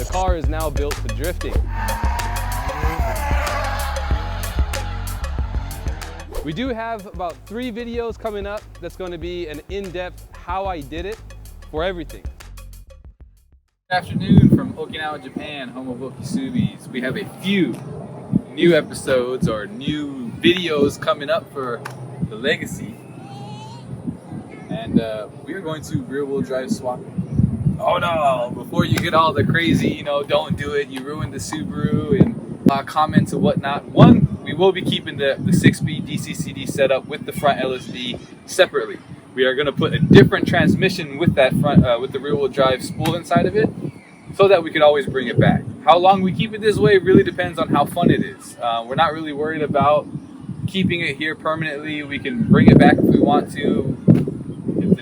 The car is now built for drifting. We do have about 3 videos coming up that's going to be an in-depth how I did it for everything. Good afternoon from Okinawa, Japan, home of Okisubis. We have a few new episodes or new videos coming up for the Legacy. And we are going to rear-wheel drive swap. Oh no! Before you get all the crazy, don't do it, you ruined the Subaru and comments and whatnot. One, we will be keeping the 6-speed DCCD setup with the front LSD separately. We are going to put a different transmission with that front, with the rear-wheel drive spool inside of it, so that we could always bring it back. How long we keep it this way really depends on how fun it is. We're not really worried about keeping it here permanently. We can bring it back if we want to.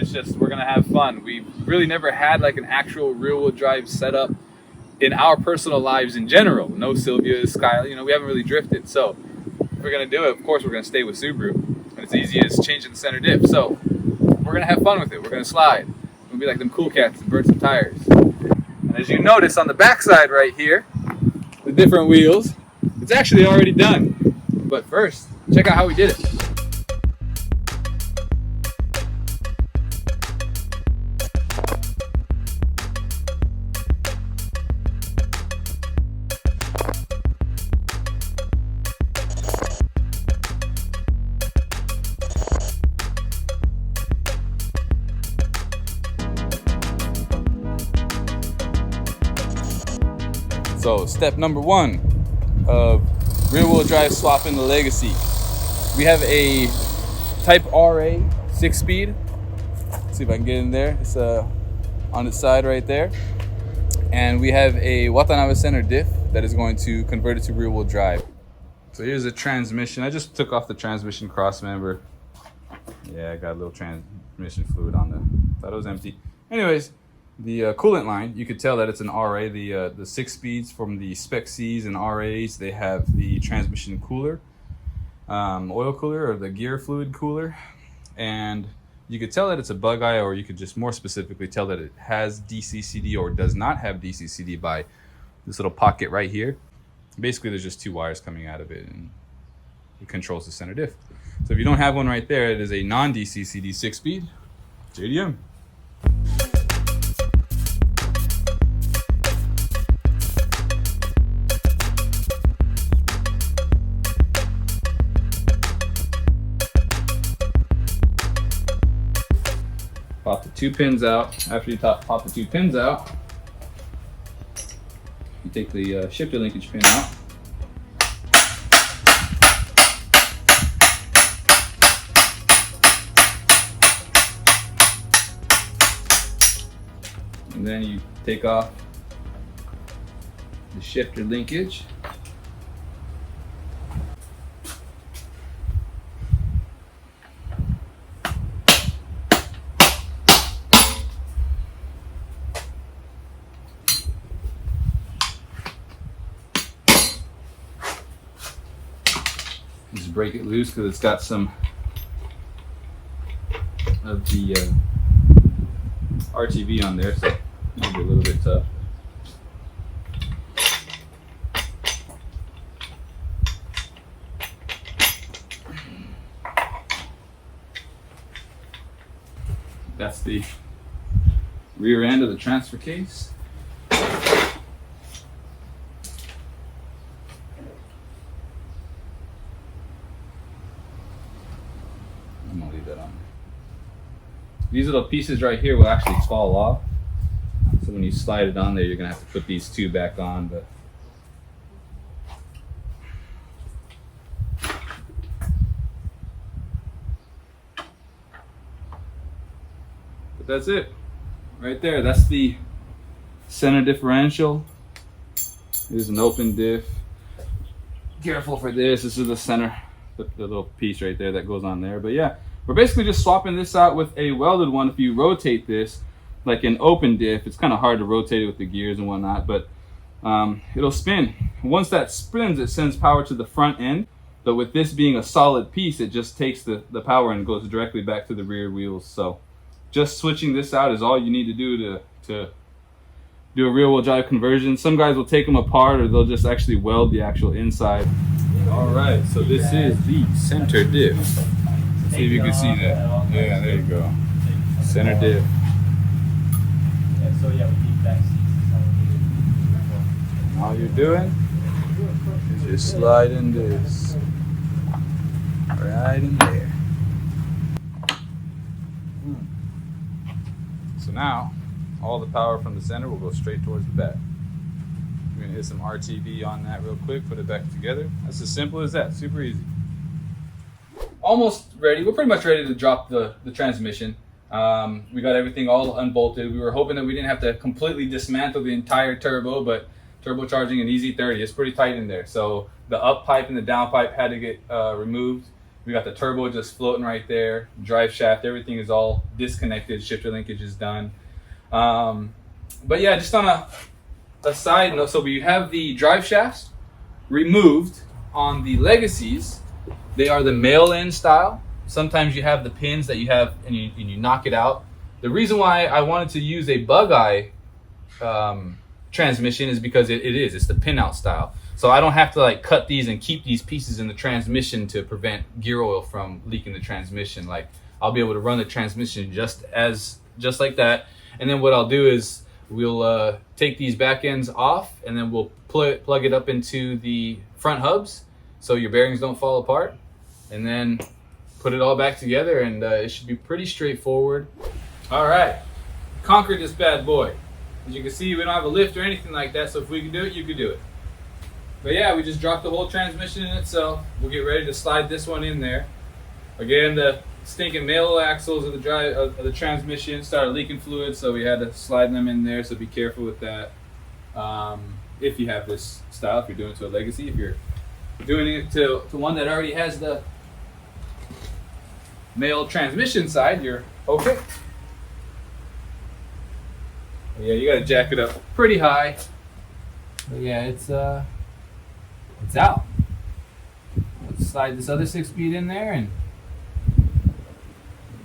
It's just, we're gonna have fun. We've really never had like an actual rear-wheel drive setup in our personal lives in general. No Sylvia, Sky, we haven't really drifted. So if we're gonna do it, of course we're gonna stay with Subaru. And it's easy as changing the center diff. So we're gonna have fun with it. We're gonna slide. We're gonna be like them cool cats and burn some tires. And as you notice on the backside right here, the different wheels, it's actually already done. But first, check out how we did it. So step number 1 of rear-wheel drive swapping the Legacy. We have a Type RA 6-speed. See if I can get in there. It's on its side right there. And we have a Watanabe Center Dif that is going to convert it to rear-wheel drive. So here's the transmission. I just took off the transmission cross member. Yeah, I got a little transmission fluid on there. Thought it was empty. Anyways, the coolant line, you could tell that it's an RA. The 6 speeds from the Spec Cs and RAs, they have the transmission cooler, oil cooler, or the gear fluid cooler. And you could tell that it's a bug eye, or you could just more specifically tell that it has DCCD or does not have DCCD by this little pocket right here. Basically, there's just 2 wires coming out of it, and it controls the center diff. So if you don't have one right there, it is a non-DCCD 6-speed JDM. Pop the 2 pins out. After you pop the 2 pins out, you take the shifter linkage pin out. And then you take off the shifter linkage. Just break it loose because it's got some of the RTV on there, so it might be a little bit tough. That's the rear end of the transfer case. I'm gonna leave that on. These little pieces right here will actually fall off. So when you slide it on there, you're gonna have to put these 2 back on, but that's it. Right there, that's the center differential. There's an open diff. Careful for this. This is the center, the little piece right there that goes on there. But yeah, we're basically just swapping this out with a welded one. If you rotate this like an open diff, it's kind of hard to rotate it with the gears and whatnot, but it'll spin. Once that spins, it sends power to the front end. But with this being a solid piece, it just takes the power and goes directly back to the rear wheels. So just switching this out is all you need to do to do a rear wheel drive conversion. Some guys will take them apart, or they'll just actually weld the actual inside. All right, so this is the Center Dif. See if you can see that. Yeah, there you go. Center Dif. All you're doing is just sliding this right in there. So now, all the power from the center will go straight towards the back. We're gonna hit some RTV on that real quick, put it back together. That's as simple as that, super easy. Almost ready, we're pretty much ready to drop the transmission. We got everything all unbolted. We were hoping that we didn't have to completely dismantle the entire turbo, but turbocharging an EZ30, it's pretty tight in there. So the up pipe and the down pipe had to get removed. We got the turbo just floating right there. Drive shaft, everything is all disconnected. Shifter linkage is done. But yeah, just on a side note, so we have the drive shafts removed on the Legacies. They are the mail-in style. Sometimes you have the pins that you have and you knock it out. The reason why I wanted to use a bug-eye transmission is because it's the pin-out style. So I don't have to like cut these and keep these pieces in the transmission to prevent gear oil from leaking the transmission. Like I'll be able to run the transmission just like that. And then what I'll do is we'll take these back ends off, and then we'll plug it up into the front hubs so your bearings don't fall apart, and then put it all back together, and it should be pretty straightforward. All right, conquered this bad boy. As you can see, we don't have a lift or anything like that, so if we can do it, you can do it. But yeah, we just dropped the whole transmission in itself. We'll get ready to slide this one in there. Again, the stinking mail axles of the transmission started leaking fluid, so we had to slide them in there, so be careful with that. If you have this style, if you're doing it to a Legacy, if you're doing it to one that already has the mail transmission side, you're okay. Yeah, you gotta jack it up pretty high. But yeah, it's out. Let's slide this other 6-speed in there and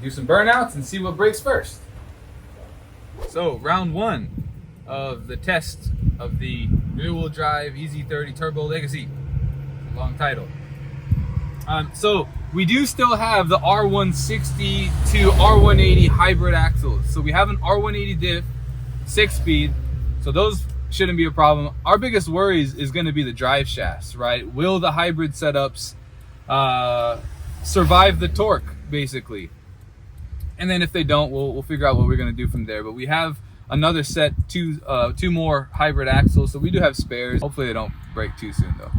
do some burnouts and see what breaks first. So round 1 of the test of the rear-wheel drive EZ30 Turbo Legacy. Long title. So we do still have the R160 to R180 hybrid axles. So we have an R180 diff, 6-speed. So those shouldn't be a problem. Our biggest worry is going to be the drive shafts, right? Will the hybrid setups survive the torque, basically? And then if they don't, we'll figure out what we're going to do from there. But we have another set, two more hybrid axles, so we do have spares. Hopefully they don't break too soon though.